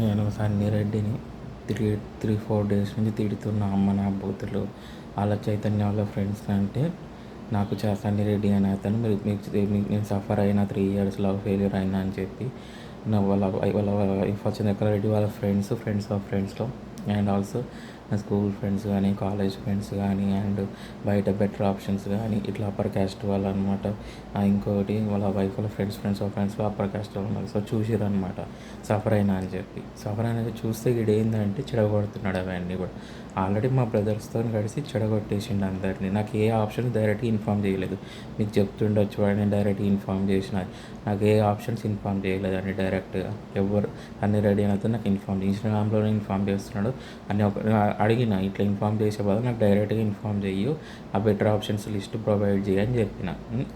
నేను సన్నీ రెడ్డిని 3-4 డేస్ నుంచి తిడుతున్న అమ్మ నా బూతులు వాళ్ళ చైతన్య వాళ్ళ ఫ్రెండ్స్ అంటే నాకు సన్నీ రెడ్డి అనే అతను నేను సఫర్ అయిన 3 ఇయర్స్ లవ్ ఫెయిల్యూర్ అయినా అని చెప్పి వాళ్ళ వాళ్ళ వైఫ్ చంద్రకళ రెడ్డి వాళ్ళ ఫ్రెండ్స్ ఆఫ్ ఫ్రెండ్స్లో అండ్ ఆల్సో నా స్కూల్ ఫ్రెండ్స్ కానీ కాలేజ్ ఫ్రెండ్స్ కానీ అండ్ బయట బెటర్ ఆప్షన్స్ కానీ ఇట్లా అప్పర్ క్యాస్ట్ వాళ్ళు అనమాట. ఇంకోటి వాళ్ళ వైఫ్ వాళ్ళ ఫ్రెండ్స్లో అప్పర్ క్యాస్ట్ వాళ్ళు ఉన్నారు. సో చూసిర్రు అనమాట సఫర్ అయినా అని చెప్పి. సఫర్ అనేది చూస్తే వీడు ఏంటంటే చెడగొడుతున్నాడు అవన్నీ కూడా. ఆల్రెడీ మా బ్రదర్స్తో కలిసి చెడగొట్టేసిండు అందరినీ. నాకు ఏ ఆప్షన్ డైరెక్ట్గా ఇన్ఫామ్ చేయలేదు. మీకు చెప్తుండొచ్చు వాడు నేను డైరెక్ట్గా ఇన్ఫామ్ చేసిన. నాకు ఏ ఆప్షన్స్ ఇన్ఫామ్ చేయలేదండి డైరెక్ట్గా. ఎవరు అన్ని రెడీ అయినతో నాకు ఇన్స్టాగ్రామ్లోనే ఇన్ఫామ్ చేస్తున్నాడు అని అడిగిన. ఇట్లా ఇన్ఫామ్ చేసే బదులు నాకు డైరెక్ట్గా ఇన్ఫామ్ చెయ్యు, ఆ బెటర్ ఆప్షన్స్ లిస్ట్ ప్రొవైడ్ చేయని చెప్పిన.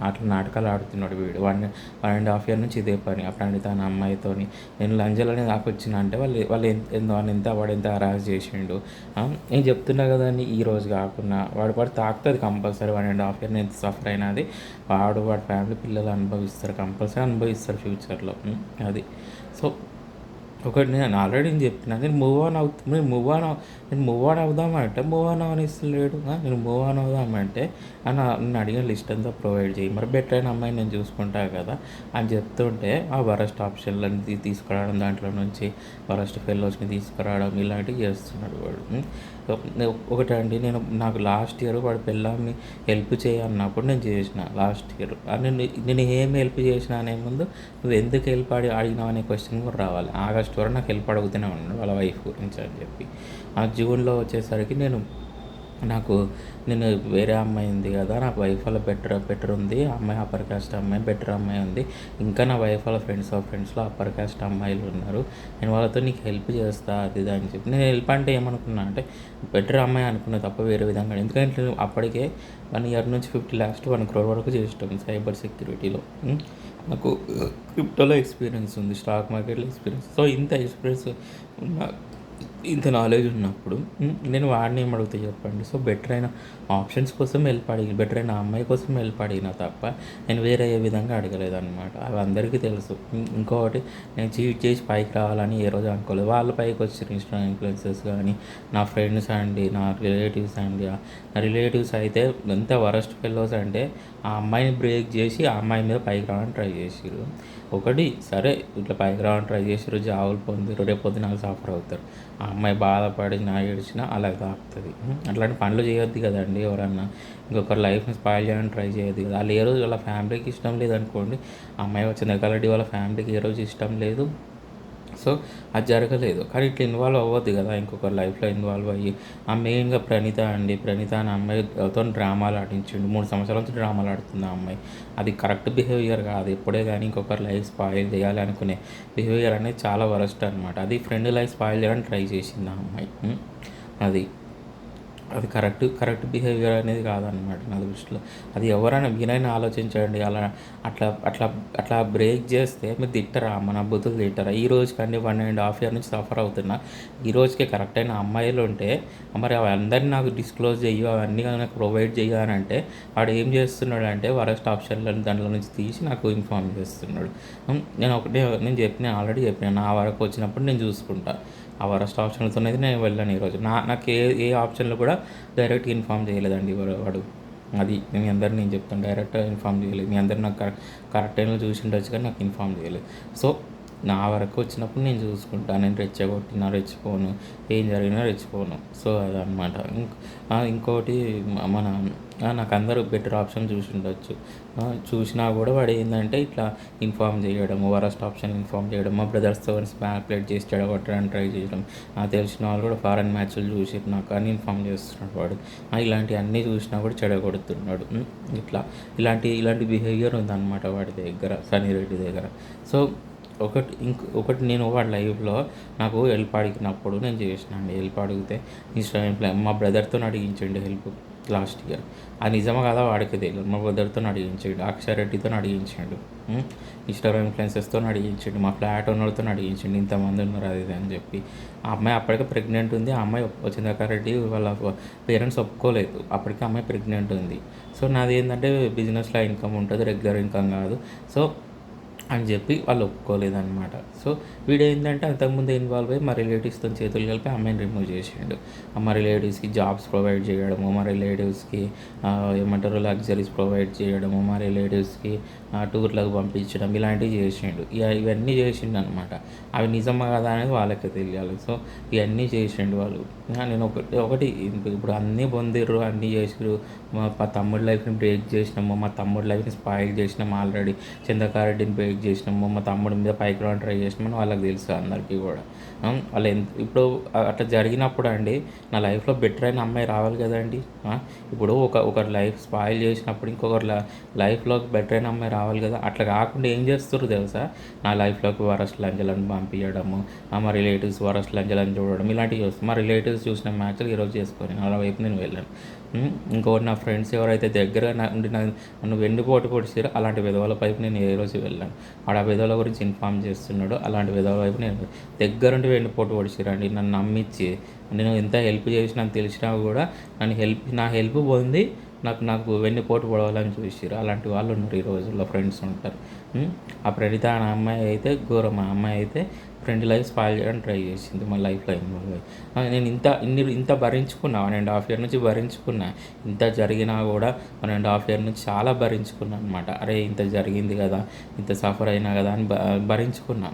అట్లా నాటకాలు ఆడుతున్నాడు వీడు. 1.5 year నుంచి ఇదే పని. అప్పుడు తన అమ్మాయితోని నేను లంజలని నాకు వచ్చిన అంటే వాళ్ళు వాడు ఎంత హరాస్ చేసిండు. నేను చెప్తున్నా కదండి, ఈ రోజు కాకుండా వాడు తాకుతుంది కంపల్సరీ. 1.5 year నేను సఫర్ అయినది వాడి ఫ్యామిలీ పిల్లలు అనుభవిస్తారు, కంపల్సరీ అనుభవిస్తారు ఫ్యూచర్లో. అది సో ఒకటి నేను ఆల్రెడీ చెప్పిన నేను మూవ్ ఆన్ అవుదామంటే మూవ్ ఆన్ అవనిస్తలేడు. నేను మూవ్ ఆన్ అవుదామంటే నన్ను అడిగిన లిస్ట్ అంతా ప్రొవైడ్ చేయి, మరి బెటర్ అయిన అమ్మాయి నేను చూసుకుంటా కదా అని చెప్తుంటే ఆ వరస్ట్ ఆప్షన్లని తీసుకురావడం, దాంట్లో నుంచి వరస్ట్ ఫెలోస్ని తీసుకురావడం ఇలాంటివి చేస్తున్నాడు వాడు. ఒకటండి, నాకు లాస్ట్ ఇయర్ వాడు పిల్లల్ని హెల్ప్ చేయన్నప్పుడు నేను చేసిన. లాస్ట్ ఇయర్ నేను ఏం హెల్ప్ చేసినా అనే ముందు నువ్వు ఎందుకు హెల్ప్ అడిగినావు అనే క్వశ్చన్ కూడా రావాలి. ఆగస్ట్ వరకు నాకు హెల్ప్ అడుగుతూనే ఉన్నాడు వాళ్ళ వైఫ్ గురించి అని చెప్పి. ఆ జూన్లో వచ్చేసరికి నేను వేరే అమ్మాయి ఉంది కదా, నాకు వైఫ్ వాళ్ళ బెటర్ ఉంది అమ్మాయి, అప్పర్ కాస్ట్ అమ్మాయి బెటర్ అమ్మాయి ఉంది, ఇంకా నా వైఫ్ వాళ్ళ ఫ్రెండ్స్లో అప్పర్ కాస్ట్ అమ్మాయిలు ఉన్నారు, నేను వాళ్ళతో నీకు హెల్ప్ చేస్తా అది ఇది అని చెప్పి. నేను హెల్ప్ అంటే ఏమనుకున్నా అంటే బెటర్ అమ్మాయి అనుకున్నా తప్ప వేరే విధంగా. ఎందుకంటే అప్పటికే 1 year నుంచి 50 lakhs to 1 crore వరకు చేస్తాం సైబర్ సెక్యూరిటీలో. నాకు క్రిప్టోలో ఎక్స్పీరియన్స్ ఉంది, స్టాక్ మార్కెట్లో ఎక్స్పీరియన్స్. సో ఇంత ఎక్స్పీరియన్స్ ఉన్న, ఇంత నాలెడ్జ్ ఉన్నప్పుడు నేను వాడిని ఏం అడుగుతా చెప్పండి. సో బెటర్ అయిన ఆప్షన్స్ కోసం హెల్ప్ అడిగి, బెటర్ అయిన అమ్మాయి కోసం హెల్ప్ అడిగిన తప్ప నేను వేరే ఏ విధంగా అడగలేదన్నమాట. అవి అందరికీ తెలుసు. ఇంకొకటి, నేను చీట్ చేసి పైకి రావాలని ఏ రోజు అనుకోలేదు. వాళ్ళ పైకి వచ్చి ఇన్స్టాగ్రామ్ ఇన్ఫ్లుయెన్సర్స్ కానీ నా ఫ్రెండ్స్ అండి, నా రిలేటివ్స్ అండి. నా రిలేటివ్స్ అయితే ఎంత వరస్ట్ ఫెలోస్ అంటే ఆ అమ్మాయిని బ్రేక్ చేసి ఆ అమ్మాయి మీద పైకి రావడానికి ట్రై చేసిరు. ఒకటి సరే ఇట్లా పైకి రావడానికి ట్రై చేసిరు, జాబులు పొందిరు, రేపు పొద్దున నాకు సఫర్ అవుతారు. ఆ అమ్మాయి బాధపడినా ఏడ్చినా అలా తాకుతుంది. అట్లాంటి పనులు చేయొద్దు కదండి ఎవరన్నా. ఇంకొకరి లైఫ్ని స్పాయిల్ చేయడానికి ట్రై చేయొద్దు కదా. వాళ్ళు ఏ రోజు వాళ్ళ ఫ్యామిలీకి ఇష్టం లేదనుకోండి, ఆ అమ్మాయి వచ్చిన కలడి వాళ్ళ ఫ్యామిలీకి ఏ రోజు ఇష్టం లేదు, సో అది జరగలేదు. కానీ ఇట్లా ఇన్వాల్వ్ అవ్వద్దు కదా, ఇంకొకరి లైఫ్లో ఇన్వాల్వ్ అయ్యి. ఆ మెయిన్గా ప్రణీత అనే అమ్మాయితో డ్రామాలు ఆడించిండు. 3 సంవత్సరాల నుంచి డ్రామాలు ఆడుతుంది ఆ అమ్మాయి. అది కరెక్ట్ బిహేవియర్ కాదు. ఎప్పుడే కానీ ఇంకొకరి లైఫ్ స్పాయిల్ చేయాలి అనుకునే బిహేవియర్ అనేది చాలా వరస్ట్ అనమాట. అది ఫ్రెండ్ లైఫ్ స్పాయిల్ చేయడానికి ట్రై చేసింది ఆ అమ్మాయి. అది కరెక్ట్ బిహేవియర్ అనేది కాదనమాట నా దృష్టిలో. అది ఎవరైనా మీరైనా ఆలోచించండి. అట్లా బ్రేక్ చేస్తే మీరు తిట్టరా, మన బుద్ధులు తిట్టరా? ఈ రోజుకండి 1.5 year నుంచి సఫర్ అవుతున్నా, ఈ రోజుకే కరెక్ట్ అయిన అమ్మాయిలు ఉంటే మరి అవి అందరినీ నాకు డిస్క్లోజ్ చెయ్యు, అవన్నీ నాకు ప్రొవైడ్ చెయ్యు అని అంటే వాడు ఏం చేస్తున్నాడు అంటే వరస్ట్ ఆప్షన్లను దాంట్లో నుంచి తీసి నాకు ఇన్ఫార్మ్ చేస్తున్నాడు. నేను ఆల్రెడీ చెప్పిన నా వరకు వచ్చినప్పుడు నేను చూసుకుంటా. ఆ వరస్ట్ ఆప్షన్లతో అనేది నేను వెళ్ళాను ఈరోజు. నాకు ఏ ఆప్షన్లు కూడా డైరెక్ట్గా ఇన్ఫామ్ చేయలేదండి వాడు. అది మీ అందరినీ నేను చెప్తాను, డైరెక్ట్గా ఇన్ఫామ్ చేయలేదు. మీ అందరు నాకు కరెక్ట్ టైంలో చూసి ఉండొచ్చు కానీ నాకు ఇన్ఫామ్ చేయలేదు. సో నా వరకు వచ్చినప్పుడు నేను చూసుకుంటాను. నేను రెచ్చిపోను, ఏం జరిగినా రెచ్చిపోను. సో అదనమాట. ఇంకోటి నాకు అందరూ బెటర్ ఆప్షన్ చూసి ఉండొచ్చు. చూసినా కూడా వాడు ఏంటంటే ఇట్లా ఇన్ఫామ్ చేయడం, వరస్ట్ ఆప్షన్ ఇన్ఫామ్ చేయడం, మా బ్రదర్స్తో మ్యానిపులేట్ చేసి చెడగొట్టడానికి ట్రై చేయడం. నాకు తెలిసిన వాళ్ళు కూడా ఫారెన్ మ్యాచ్లు చూసి నాకు అని ఇన్ఫామ్ చేస్తున్నాడు వాడు. ఇలాంటివన్నీ చూసినా కూడా చెడగొడుతున్నాడు. ఇలాంటి బిహేవియర్ ఉందన్నమాట వాడి దగ్గర, సన్నీ రెడ్డి దగ్గర. సో ఒకటి నేను వాడి లైఫ్లో నాకు హెల్ప్ అడిగినప్పుడు నేను చేసినాను. హెల్ప్ అడిగితే మా బ్రదర్తో అడిగించండి హెల్ప్ లాస్ట్ ఇయర్. అది నిజమా కదా వాడికి తెలియదు. మా బ్రదర్తో అడిగించాడు, అక్షయ్ రెడ్డితో అడిగించాడు, ఇన్స్టాగ్రామ్ ఇన్ఫ్లుయెన్సర్స్తో అడిగించాడు, మా ఫ్లాట్ ఓనర్తో అడిగించాడు. ఇంతమంది ఉన్నారు అది అని చెప్పి. ఆ అమ్మాయి అప్పటికే ప్రెగ్నెంట్ ఉంది. ఆ అమ్మాయి చంద్రకళ రెడ్డి వాళ్ళ పేరెంట్స్ ఒప్పుకోలేదు. అప్పటికే అమ్మాయి ప్రెగ్నెంట్ ఉంది. సో నాది ఏంటంటే బిజినెస్లో ఇన్కమ్ ఉంటుంది, రెగ్యులర్ ఇన్కమ్ కాదు. సో అని చెప్పి వాళ్ళు ఒప్పుకోలేదన్నమాట. సో సో వీడేంటంటే అంతకుముందే ఇన్వాల్వ్ అయ్యి మా రిలేటివ్స్‌తోని చేతులు కలిపి అమ్మాయిని రిమూవ్ చేసిండు. మా రిలేటివ్స్‌కి జాబ్స్ ప్రొవైడ్ చేయడము, మా రిలేటివ్స్‌కి ఏమంటారు లగ్జరీస్ ప్రొవైడ్ చేయడము, మా రిలేటివ్స్‌కి టూర్‌లకు పంపించడం ఇలాంటివి చేసిండు. ఇవన్నీ చేసిండనమాట. అవి నిజమా కాదా అనేది వాళ్ళకే తెలియాలి. సో ఇవన్నీ చేసిండు వాళ్ళు. నేను ఒకటి ఇప్పుడు అన్నీ పొందిర్రు, అన్నీ చేసిర్రు. మా తమ్ముడి లైఫ్‌ని బ్రేక్ చేసినాము, మా తమ్ముడి లైఫ్‌ని స్పాయిల్ చేసినాము ఆల్రెడీ. చంద్రకారెడ్డిని బ్రేక్ చేసినాము, మా తమ్ముడి మీద పైకి రావడానికి ట్రై చేసినామని వాళ్ళకి తెలుసు అందరికీ కూడా. వాళ్ళు ఇప్పుడు అట్లా జరిగినప్పుడు అండి నా లైఫ్‌లో బెటర్ అయిన అమ్మాయి రావాలి కదండీ. ఇప్పుడు ఒకరి లైఫ్ స్పాయిల్ చేసినప్పుడు ఇంకొకరి లైఫ్‌లోకి బెటర్ అయిన అమ్మాయి రావాలి కదా. అట్లా కాకుండా ఏం చేస్తుర్రు తెలుసా, నా లైఫ్‌లోకి వరస్ట్ లంజలను పంపించడము, మా రిలేటివ్స్ వరస్ట్ లంజలను చూడడం ఇలాంటివి చేస్తాం. మా రిలేటివ్స్ చూసిన మ్యాచ్లు ఈరోజు చేసుకొని అలా వైపు నేను వెళ్ళాను. ఇంకోటి నా ఫ్రెండ్స్ ఎవరైతే దగ్గర ఉండి నన్ను వెన్నుపోటు పొడిచారో అలాంటి విధవల వైపు నేను ఏ రోజు వెళ్ళాను. వాడు ఆ విధవల గురించి ఇన్ఫార్మ్ చేస్తున్నాడు. అలాంటి విధవల వైపు నేను దగ్గరుండి వెన్నుపోటు పొడిచారండి. నన్ను నమ్మించి నేను ఎంత హెల్ప్ చేసినా అని తెలిసినా కూడా నా హెల్ప్ పొంది నాకు వెన్నుపోటు పొడవాలని చూసిర్రు. అలాంటి వాళ్ళు ఉన్నారు ఈ రోజుల్లో, ఫ్రెండ్స్ ఉంటారు. ఆ ప్రణీత అనే అమ్మాయి అయితే ఘోరం. ఆ అమ్మాయి అయితే ఫ్రెండ్ లైఫ్ స్పాయిల్ చేయడానికి ట్రై చేసింది మా లైఫ్లో ఇన్వాల్వ్ అయ్యి. నేను ఇంత భరించుకున్నా, 1.5 year నుంచి భరించుకున్నా. ఇంత జరిగినా కూడా 1.5 year నుంచి చాలా భరించుకున్నా అనమాట. అరే ఇంత జరిగింది కదా, ఇంత సఫర్ అయినా కదా అని భరించుకున్నా.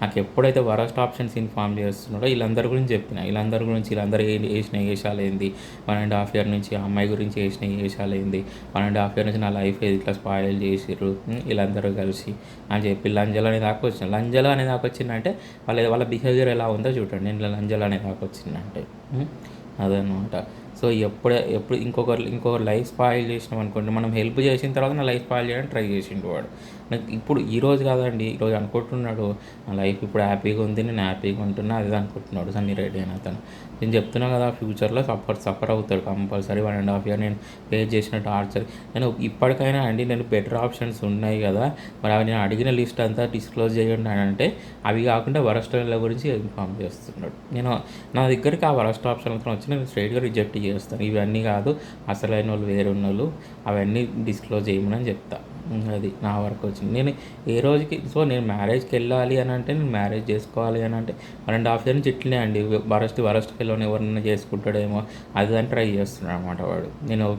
నాకు ఎప్పుడైతే వరస్ట్ ఆప్షన్స్ ఇన్ఫార్మ్ చేస్తున్నాడో వీళ్ళందరి గురించి చెప్పిన, వీళ్ళందరి గురించి వీళ్ళందరూ వేసిన వేషాలు ఏంది, 1.5 year నుంచి ఆ అమ్మాయి గురించి వేసిన వేషాలు ఏంది, 1.5 year నుంచి నా లైఫ్ ఇట్లా స్పాయిల్ చేసిర్రు వీళ్ళందరూ కలిసి అని చెప్పి లంజలు అనే దాకా వచ్చిన. లంజలు అనే దాకా వచ్చిందంటే వాళ్ళ బిహేవియర్ ఎలా ఉందో చూడండి. నేను లంజలు అనే దాకా వచ్చిందంటే అదనమాట. సో ఎప్పుడు ఇంకొకరు లైఫ్ స్పాయిల్ చేసినాం అనుకోండి, మనం హెల్ప్ చేసిన తర్వాత నా లైఫ్ స్పాయిల్ చేయడానికి ట్రై చేసిండు వాడు. నాకు ఇప్పుడు ఈరోజు కాదండి, ఈరోజు అనుకుంటున్నాడు నా లైఫ్ ఇప్పుడు హ్యాపీగా ఉంది, నేను హ్యాపీగా ఉంటున్నా అది అనుకుంటున్నాడు సన్నీ రెడ్డి అని అతను. నేను చెప్తున్నా కదా ఫ్యూచర్లో సఫర్ అవుతాడు కంపల్సరీ. 1.5 year నేను ఫేస్ చేసిన టార్చర్. నేను ఇప్పటికైనా అండి నేను బెటర్ ఆప్షన్స్ ఉన్నాయి కదా, మరి అవి నేను అడిగిన లిస్ట్ అంతా డిస్క్లోజ్ చేయండి అని అంటే అవి కాకుండా వరస్ట్ గురించి ఇన్ఫార్మ్ చేస్తున్నాడు. నా దగ్గరికి ఆ వరస్ట్ ఆప్షన్ వచ్చి నేను స్ట్రైట్గా రిజెక్ట్ చేస్తాను. ఇవన్నీ కాదు, అసలైన వాళ్ళు వేరే ఉన్నోళ్ళు, అవన్నీ డిస్క్లోజ్ చేయమని చెప్తా. అది నా వరకు వచ్చింది. నేను ఏ రోజుకి నేను మ్యారేజ్కి వెళ్ళాలి అని అంటే, నేను మ్యారేజ్ చేసుకోవాలి అని అంటే 1.5 year నుంచి ఇట్లనే అండి. వరస్ట్ పిల్లని ఎవరినైనా చేసుకుంటాడేమో అది అని ట్రై చేస్తున్నాడు అనమాట వాడు. నేను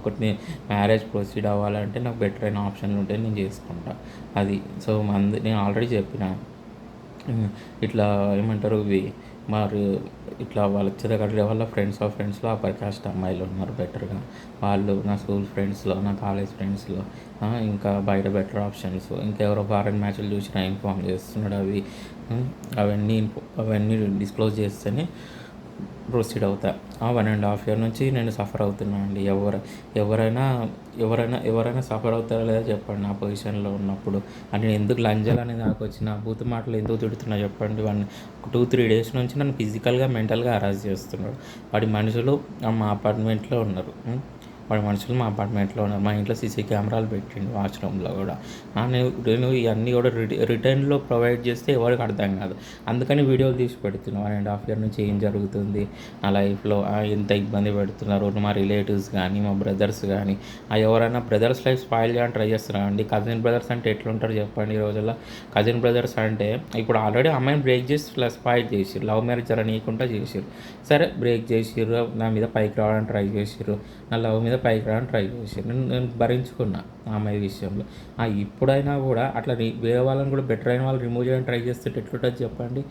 మ్యారేజ్ ప్రొసీడ్ అవ్వాలంటే నాకు బెటర్ అయిన ఆప్షన్లు ఉంటే నేను చేసుకుంటా అది. సో నేను ఆల్రెడీ చెప్పిన ఇట్లా ఏమంటారు ఇవి మరి ఇట్లా వాళ్ళ చిరగడ్డ వాళ్ళ ఫ్రెండ్స్లో అప్పర్ కాస్ట్ అమ్మాయిలు ఉన్నారు బెటర్గా. వాళ్ళు నా స్కూల్ ఫ్రెండ్స్లో, నా కాలేజ్ ఫ్రెండ్స్లో, ఇంకా బయట బెటర్ ఆప్షన్స్ ఇంకెవరో ఫారెన్ మ్యాచ్లు చూసినా ఇన్ఫార్మ్ చేస్తున్నాడు. అవన్నీ డిస్క్లోజ్ చేస్తేనే ప్రొసీడ్ అవుతా. 1.5 year నుంచి నేను సఫర్ అవుతున్నా అండి. ఎవరైనా సఫర్ అవుతారో లేదో చెప్పండి నా పొజిషన్లో ఉన్నప్పుడు. అని నేను ఎందుకు లంజలు అనేది నాకు వచ్చిన బూతు మాటలు ఎందుకు తిడుతున్నా చెప్పండి. 2-3 days నుంచి నన్ను ఫిజికల్గా మెంటల్గా హరాస్ చేస్తున్నాడు. వాడి మనుషులు మా అపార్ట్మెంట్లో ఉన్నారు. మా అపార్ట్మెంట్లో ఉన్నారు. మా ఇంట్లో సీసీ కెమెరాలు పెట్టిండు వాష్రూమ్లో కూడా. నేను ఇవన్నీ కూడా రిటర్న్లో ప్రొవైడ్ చేస్తే ఎవరికి అర్థం కాదు. అందుకని వీడియోలు తీసి పెడుతున్నాను. 1.5 year నుంచి ఏం జరుగుతుంది నా లైఫ్లో, ఎంత ఇబ్బంది పెడుతున్నారు మా రిలేటివ్స్ కానీ మా బ్రదర్స్ కానీ. ఎవరైనా బ్రదర్స్ లైఫ్ స్పాయిల్ చేయడానికి ట్రై చేస్తున్నారు అండి. కజిన్ బ్రదర్స్ అంటే ఎట్లుంటారు చెప్పండి ఈ రోజుల్లో. కజిన్ బ్రదర్స్ అంటే ఇప్పుడు ఆల్రెడీ అమ్మాయిని బ్రేక్ చేసి స్పాయిల్ చేసిర్రు, లవ్ మ్యారేజ్ జరగనీయకుండా చేసిర్రు. సరే బ్రేక్ చేసిర్రు, నా మీద పైకి రావడానికి ట్రై చేసిర్రు, నా లవ్ మీద పైకి రావడానికి ట్రై చేసిర్రు. నేను భరించుకున్నా ఆ అమ్మాయి విషయంలో. ఇప్పుడైనా కూడా అట్లా వేరే వాళ్ళని కూడా బెటర్ అయిన వాళ్ళు రిమూవ్ చేయడానికి ట్రై చేస్తే ఎట్లుంటుంది చెప్పండి.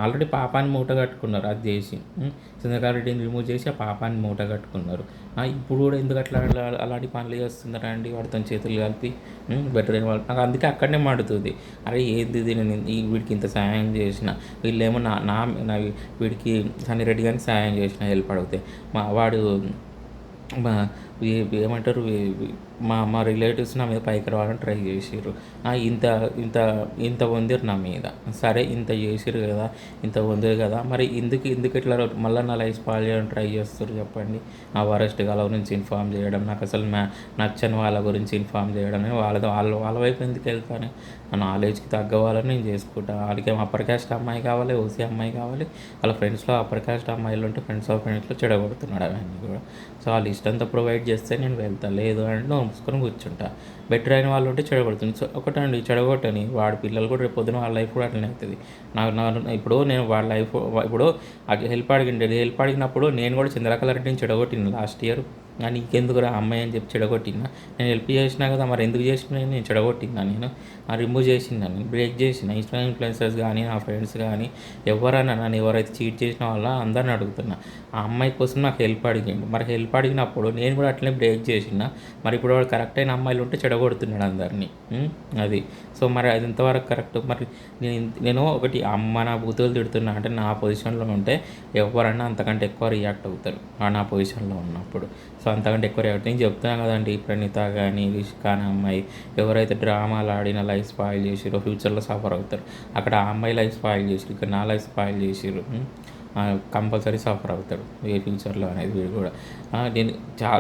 ఆల్రెడీ పాపాన్ని మూట కట్టుకున్నారు అది చేసి. చంద్రకారెడ్డిని రిమూవ్ చేసి ఆ పాపాన్ని మూట కట్టుకున్నారు. ఇప్పుడు కూడా ఎందుకు అలాంటి పనులు చేస్తున్నారా అండి వాడితో చేతులు కలిపి బెటర్ అయిన వాళ్ళు. నాకు అందుకే అక్కడనే మండుతుంది. అరే ఏంది ఇది, నేను వీడికి ఇంత సాయం చేసిన, వీళ్ళేమో నా వీడికి సన్నీ రెడ్డి గారికి సాయం చేసిన హెల్ప్ అడిగితే వాడు ఏమంటారు మా రిలేటివ్స్ నా మీద పైకి రావాలని ట్రై చేసిర్రు. ఇంత ఇంత ఇంత వందిరు నా మీద. సరే ఇంత చేసిర్రు కదా, ఇంత వందిరు కదా, మరి ఎందుకు ఇట్లా మళ్ళీ నా లైఫ్ స్పాయిల్ చేయడానికి ట్రై చేస్తారు చెప్పండి. ఆ వరస్ట్ వాళ్ళ గురించి ఇన్ఫార్మ్ చేయడం, నాకు అసలు నచ్చని వాళ్ళ గురించి ఇన్ఫార్మ్ చేయడం, వాళ్ళ వైపు ఎందుకు వెళ్తాను. నా నాలెడ్జ్కి తగ్గ వాళ్ళని నేను చేసుకుంటాను. వాళ్ళకేమో అప్పర్ కాస్ట్ అమ్మాయి కావాలి, ఓసీ అమ్మాయి కావాలి. వాళ్ళ ఫ్రెండ్స్లో అప్పర్ కాస్ట్ అమ్మాయిలు ఉంటే ఫ్రెండ్స్లో చెడగొడుతున్నాడు అవన్నీ కూడా. సో వాళ్ళ ఇష్టంతో ప్రొవైడ్ చేస్తే నేను వెళ్తాను, లేదు అంటే నో మూసుకొని కూర్చుంటా. బెటర్ అయిన వాళ్ళు ఉంటే చెడగొడుతుంది. సో ఒకటండి చెడగొట్టని వాడి పిల్లలు కూడా రేపు పొద్దున వాళ్ళ లైఫ్ కూడా అట్లనే అవుతుంది. ఇప్పుడు నేను వాళ్ళ లైఫ్ ఇప్పుడు హెల్ప్ అడిగిండే హెల్ప్ అడిగినప్పుడు నేను కూడా చంద్రకళ రెడ్డిని చెడగొట్టిన లాస్ట్ ఇయర్. నీకెందుకురా అమ్మాయి అని చెప్పి చెడగొట్టినా, నేను హెల్ప్ చేసినా కదా, మరి ఎందుకు చేసిన నేను చెడగొట్టినా, నేను రిమూవ్ చేసిందా, నేను బ్రేక్ చేసిన. ఇన్స్టాగ్రామ్ ఇన్ఫ్లుయెన్సర్స్ కానీ నా ఫ్రెండ్స్ కానీ ఎవరైనా నన్ను ఎవరైతే చీట్ చేసిన వాళ్ళ అందరిని అడుగుతున్నా. ఆ అమ్మాయి కోసం నాకు హెల్ప్ అడిగిండు, మరి హెల్ప్ అడిగినప్పుడు నేను కూడా అట్లనే బ్రేక్ చేసిన. మరి ఇప్పుడు వాడు కరెక్ట్ అయిన అమ్మాయిలు ఉంటే చెడగొడుతున్నాడు అందరినీ. అది సో మరి అది ఎంతవరకు కరెక్ట్? మరి నేను ఒకటి అమ్మ నా బూతులు తిడుతున్నా అంటే నా పొజిషన్లో ఉంటే ఎవరన్నా అంతకంటే ఎక్కువ రియాక్ట్ అవుతారు నా పొజిషన్లో ఉన్నప్పుడు. సో అంతకంటే ఎక్కువ రియాక్ట్ నేను చెప్తున్నాను కదండి. ప్రణీత కానీ రిషికా అనే అమ్మాయి ఎవరైతే డ్రామాలు ఆడిన లైఫ్ స్పాయిల్ చేసిరో ఫ్యూచర్లో సఫర్ అవుతారు. అక్కడ ఆ అమ్మాయి లైఫ్ స్పాయిల్ చేసిరు, ఇక్కడ నా లైఫ్ స్పాయిల్ చేసిరు. కంపల్సరీ సఫర్ అవుతాడు ఏ ఫ్యూచర్లో అనేది వీడు కూడా.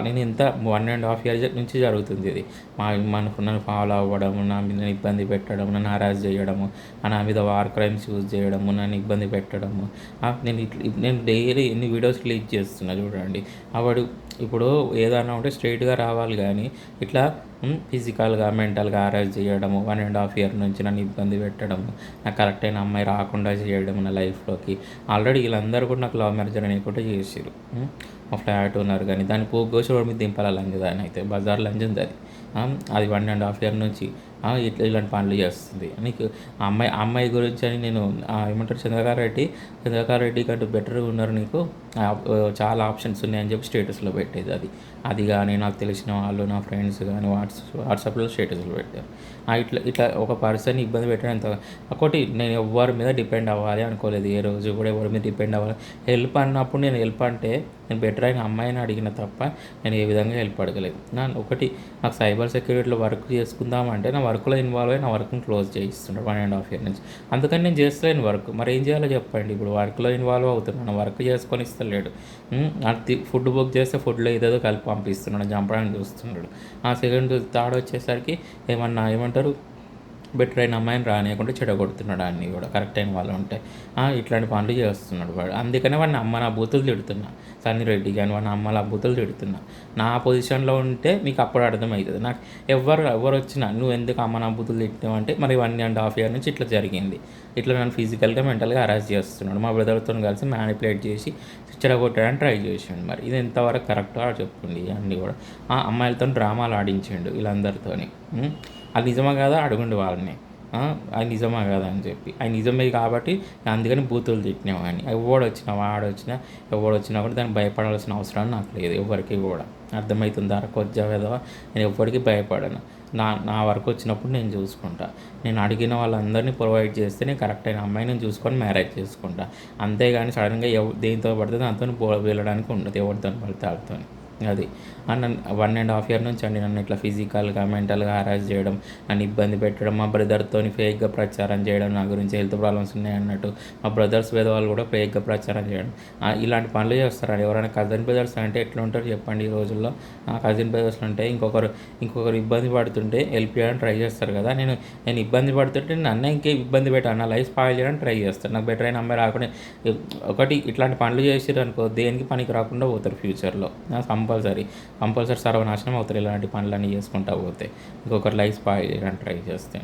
నేను ఎంత 1.5 years నుంచి జరుగుతుంది ఇది. నన్ను ఫాలో అవ్వడము, నా మీద ఇబ్బంది పెట్టడము, నన్ను హరాస్ చేయడము, నా మీద వార్ క్రైమ్స్ యూజ్ చేయడము, నన్ను ఇబ్బంది పెట్టడము. నేను డైలీ ఎన్ని వీడియోస్ రిలీజ్ చేస్తున్నా చూడండి. వాడు ఇప్పుడు ఏదైనా ఉంటే స్ట్రైట్గా రావాలి, కానీ ఇట్లా ఫిజికల్గా మెంటల్గా హరాస్ చేయడము, 1.5 years నుంచి నన్ను ఇబ్బంది పెట్టడము, నాకు కరెక్ట్ అయిన అమ్మాయి రాకుండా చేయడము నా లైఫ్లోకి. ఆల్రెడీ వీళ్ళందరూ కూడా నాకు లవ్ మ్యారేజ్ అనేకుండా చేసారు. మా ఫ్లాట్ ఉన్నారు కానీ దాన్ని పోగోసి రోడ్ మీద దింపాలి లంచ్ దాన్ని, అయితే బజార్ లంచ్ ఉంది అది 1.5 years నుంచి ఇలాంటి పనులు చేస్తుంది. నీకు అమ్మాయి గురించి అని నేను ఏమంటారు చంద్రకార్ రెడ్డి కంటే బెటర్గా ఉన్నారు, నీకు చాలా ఆప్షన్స్ ఉన్నాయని చెప్పి స్టేటస్లో పెట్టేది. అది కానీ నాకు తెలిసిన వాళ్ళు నా ఫ్రెండ్స్ కానీ వాట్సాప్లో స్టేటస్లో పెట్టారు. ఇట్లా ఒక పర్సన్ ఇబ్బంది పెట్టడంత. ఒకటి నేను ఎవరి మీద డిపెండ్ అవ్వాలి అనుకోలేదు, ఏ రోజు కూడా ఎవరి మీద డిపెండ్ అవ్వాలి. హెల్ప్ అన్నప్పుడు నేను హెల్ప్ అంటే నేను బెటర్ అయిన అమ్మాయిని అడిగిన తప్ప నేను ఏ విధంగా హెల్ప్ అడగలేదు. నాకు సైబర్ సెక్యూరిటీలో వర్క్ చేసుకుందామంటే నా వర్క్లో ఇన్వాల్వ్ అయ్యి నా వర్క్ని క్లోజ్ చేయిస్తున్నాడు 1.5 years నుంచి. అందుకని నేను చేస్తలేను వర్క్. మరి ఏం చేయాలో చెప్పండి. ఇప్పుడు వర్క్లో ఇన్వాల్వ్ అవుతున్నాను, వర్క్ చేసుకొని ఇస్తలేడు. ఫుడ్ బుక్ చేస్తే ఫుడ్లో ఏదేదో కలిపి పంపిస్తున్నాడు, చంపడానికి చూస్తున్నాడు. సెకండ్ థర్డ్ వచ్చేసరికి ఏమంటారు బెటర్ అయిన అమ్మాయిని రానియకుండా చెడగొడుతున్నాడు. అన్నీ కూడా కరెక్ట్ అయిన వాళ్ళు ఉంటే ఇట్లాంటి పనులు చేస్తున్నాడు వాడు. అందుకనే వాడిని అమ్మ నా బూతులు తిడుతున్నా. సన్నీ రెడ్డి కానీ వాడిని అమ్మ నా బూతులు తిడుతున్నా. నా పొజిషన్లో ఉంటే మీకు అప్పుడు అర్థమవుతుంది. నాకు ఎవరు వచ్చినా నువ్వు ఎందుకు అమ్మ నా బూతులు తిట్టావు అంటే, మరి 1.5 years నుంచి ఇట్లా జరిగింది. ఇట్లా నన్ను ఫిజికల్గా మెంటల్గా హరాస్ చేస్తున్నాడు. మా బ్రదర్తో కలిసి మ్యానిపులేట్ చేసి చెడగొట్టడానికి ట్రై చేసాడు. మరి ఇది ఎంతవరకు కరెక్టో చెప్పండి. ఇవన్నీ కూడా అమ్మాయిలతో డ్రామాలు ఆడించాడు వీళ్ళందరితోని. అది నిజమా కాదా అడగండి వాళ్ళని. అది నిజమా కదా అని చెప్పి. అది నిజమే కాబట్టి అందుకని బూతులు తిట్టినామని. వాడొచ్చినా ఎవడొచ్చినా కూడా దానికి భయపడాల్సిన అవసరం నాకు లేదు ఎవరికి కూడా. అర్థమవుతుందా? కొద్దిగా విధవా నేను ఎవరికి భయపడను. నా వరకు వచ్చినప్పుడు నేను చూసుకుంటా. నేను అడిగిన వాళ్ళందరినీ ప్రొవైడ్ చేస్తే నేను కరెక్ట్ అయిన అమ్మాయిని చూసుకొని మ్యారేజ్ చేసుకుంటా. అంతేగాని సడన్గా దేనితో పడితే దాంతో వెళ్ళడానికి ఉండదు, ఎవరితో పడితే వాళ్ళతో. అది నన్ను 1.5 years నుంచి అండి నన్ను ఇట్లా ఫిజికల్గా మెంటల్గా హరాస్ చేయడం, నన్ను ఇబ్బంది పెట్టడం, మా బ్రదర్తో ఫేక్గా ప్రచారం చేయడం, నా గురించి హెల్త్ ప్రాబ్లమ్స్ ఉన్నాయి అన్నట్టు మా బ్రదర్స్ వాళ్ళు కూడా ఫేక్గా ప్రచారం చేయడం, ఇలాంటి పనులు చేస్తారండి. ఎవరైనా కజిన్ బ్రదర్స్ అంటే ఎట్లా ఉంటారు చెప్పండి ఈ రోజుల్లో. కజిన్ బ్రదర్స్ అంటే ఇంకొకరు ఇబ్బంది పడుతుంటే హెల్ప్ చేయడానికి ట్రై చేస్తారు కదా. నేను ఇబ్బంది పడుతుంటే నన్నే ఇంకే ఇబ్బంది పెట్టాను, నా లైఫ్ స్పాయిల్ చేయడానికి ట్రై చేస్తాను. నాకు బెటర్ అయిన అమ్మాయి రాకుండా ఒకటి ఇట్లాంటి పనులు చేసారు అనుకో, దేనికి పనికి రాకుండా పోతారు ఫ్యూచర్లో. కంపల్సరీ సర్వనాశనం అవుతారు ఇలాంటి పనులన్నీ చేసుకుంటా పోతే. ఇంకొకరు లైఫ్ స్పాయిల్ చేయడానికి ట్రై చేస్తే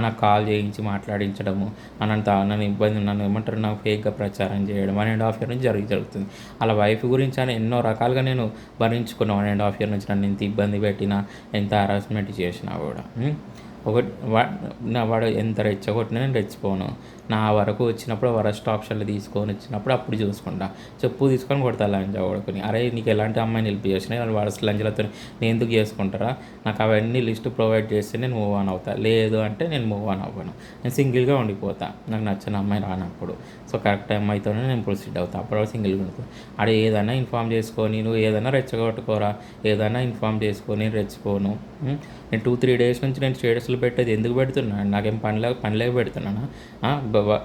నాకు కాల్ చేయించి మాట్లాడించడము, నన్ను ఏమంటారు నాకు ఫేక్గా ప్రచారం చేయడం 1.5 years నుంచి జరుగుతుంది. అలా వైఫ్ గురించి అని ఎన్నో రకాలుగా నేను భరించుకున్నాను. 1.5 years నుంచి నన్ను ఎంత ఇబ్బంది పెట్టినా, ఎంత హరాస్మెంట్ చేసినా కూడా. వాడు ఎంత రెచ్చగొట్టినా నేను రెచ్చిపోను. నా వరకు వచ్చినప్పుడు వరస్ట్ ఆప్షన్లు తీసుకొని వచ్చినప్పుడు అప్పుడు చూసుకుంటా. చెప్పు తీసుకొని కొడతా లంచ్ కొడుకుని. అరే నీకు ఎలాంటి అమ్మాయిని హెల్ప్ చేసినా వరస్ట్ లంచ్లతో నేను ఎందుకు చేసుకుంటారా? నాకు అవన్నీ లిస్ట్ ప్రొవైడ్ చేస్తే నేను మూవ్ ఆన్ అవుతా. లేదు అంటే నేను మూవ్ ఆన్ అవ్వను. నేను సింగిల్గా ఉండిపోతా నాకు నచ్చిన అమ్మాయి రానప్పుడు. సో కరెక్ట్ అమ్మాయితోనే నేను ప్రొసీడ్ అవుతా. అప్పుడు సింగిల్గా ఉంటుంది. అడే ఏదైనా ఇన్ఫామ్ చేసుకొని నువ్వు ఏదైనా రెచ్చగొట్టుకోరా, ఏదైనా ఇన్ఫామ్ చేసుకొని రెచ్చిపోను. నేను 2-3 days నుంచి నేను స్టేటస్లు పెట్టేది ఎందుకు పెడుతున్నాను? నాకేం పనిలేక పెడుతున్నానా?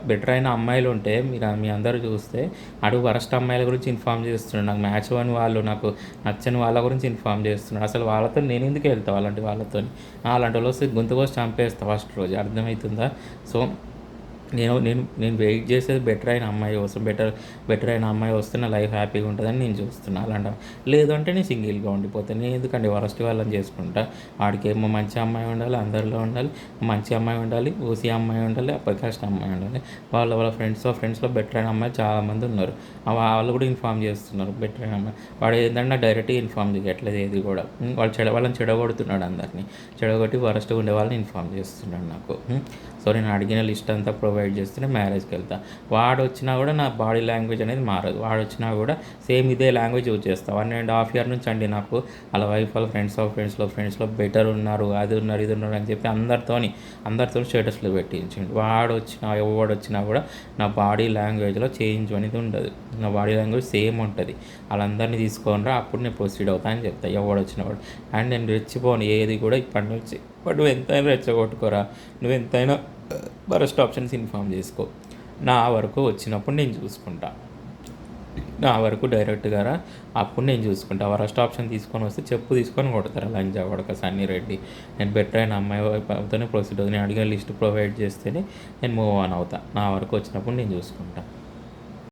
బెటర్ అయిన అమ్మాయిలు ఉంటే మీ అందరూ చూస్తే వరస్ట్ అమ్మాయిల గురించి ఇన్ఫామ్ చేస్తున్నాడు. నాకు మ్యాచ్ అని వాళ్ళు, నాకు నచ్చని వాళ్ళ గురించి ఇన్ఫామ్ చేస్తున్నాడు. అసలు వాళ్ళతో నేను ఎందుకు వెళ్తాను? అలాంటి వాళ్ళతో అలాంటి వాళ్ళు వస్తే గొంతు కోసి చంపేస్తా ఫస్ట్ రోజు. అర్థమవుతుందా? సో నేను వెయిట్ చేసేది బెటర్ అయిన అమ్మాయి కోసం. బెటర్ అయిన అమ్మాయి వస్తే నా లైఫ్ హ్యాపీగా ఉంటుందని నేను చూస్తున్నా. అలాంటి లేదు అంటే నేను సింగిల్గా ఉండిపోతాను. నేను ఎందుకండి వరస్ట్ వాళ్ళని చేసుకుంటా. వాడికేమో మంచి అమ్మాయి ఉండాలి, అందరిలో ఉండాలి, మంచి అమ్మాయి ఉండాలి, ఓసీ అమ్మాయి ఉండాలి, అప్పర్ కాస్ట్ అమ్మాయి ఉండాలి. వాళ్ళ ఫ్రెండ్స్లో బెటర్ అయిన అమ్మాయి చాలామంది ఉన్నారు. వాళ్ళు కూడా ఇన్ఫామ్ చేస్తున్నారు బెటర్ అయిన అమ్మాయి. వాడు ఏంటంటే డైరెక్ట్గా ఇన్ఫామ్ చేయట్లేదు ఏది కూడా. వాళ్ళని చెడగొడుతున్నాడు, అందరినీ చెడగొట్టి వరస్ట్గా ఉండే వాళ్ళని ఇన్ఫామ్ చేస్తున్నాడు నాకు. సో నేను అడిగిన లిస్ట్ అంతా ప్రొవైడ్ చేస్తూనే మ్యారేజ్కి వెళ్తా. వాడు వచ్చినా కూడా నా బాడీ లాంగ్వేజ్ అనేది మారదు. వాడు వచ్చినా కూడా సేమ్ ఇదే లాంగ్వేజ్ యూజ్ చేస్తా. 1.5 year నుంచి అండి నాకు వాళ్ళ వైఫ్ వాళ్ళ ఫ్రెండ్స్లో బెటర్ ఉన్నారు, అది ఉన్నారు, ఇది ఉన్నారు అని చెప్పి అందరితో స్టేటస్లో పెట్టించండి. ఎవడు వచ్చినా కూడా నా బాడీ లాంగ్వేజ్లో చేంజ్ అనేది ఉండదు. నా బాడీ లాంగ్వేజ్ సేమ్ ఉంటుంది. వాళ్ళందరినీ తీసుకొని రా, అప్పుడు నేను ప్రొసీడ్ అవుతా అని చెప్తా ఎవడు వచ్చినవాడు. అండ్ నేను రెచ్చిపోను ఏది కూడా ఇప్పటి నుంచి. బట్ నువ్వు ఎంతైనా రెచ్చగొట్టుకోరా, నువ్వు ఎంతైనా వరస్ట్ ఆప్షన్స్ ఇన్ఫామ్ చేసుకో. నా వరకు వచ్చినప్పుడు నేను చూసుకుంటా. నా వరకు డైరెక్ట్గా రా, అప్పుడు నేను చూసుకుంటా. వరస్ట్ ఆప్షన్ తీసుకొని వస్తే చెప్పు తీసుకొని కొడతారు లంజా కొడక సన్నీ రెడ్డి. నేను బెటర్ అయిన అమ్మాయితోనే ప్రొసీడ్ అవుతాను. నేను అడిగిన లిస్ట్ ప్రొవైడ్ చేస్తేనే నేను మూవ్ ఆన్ అవుతా. నా వరకు వచ్చినప్పుడు నేను చూసుకుంటా.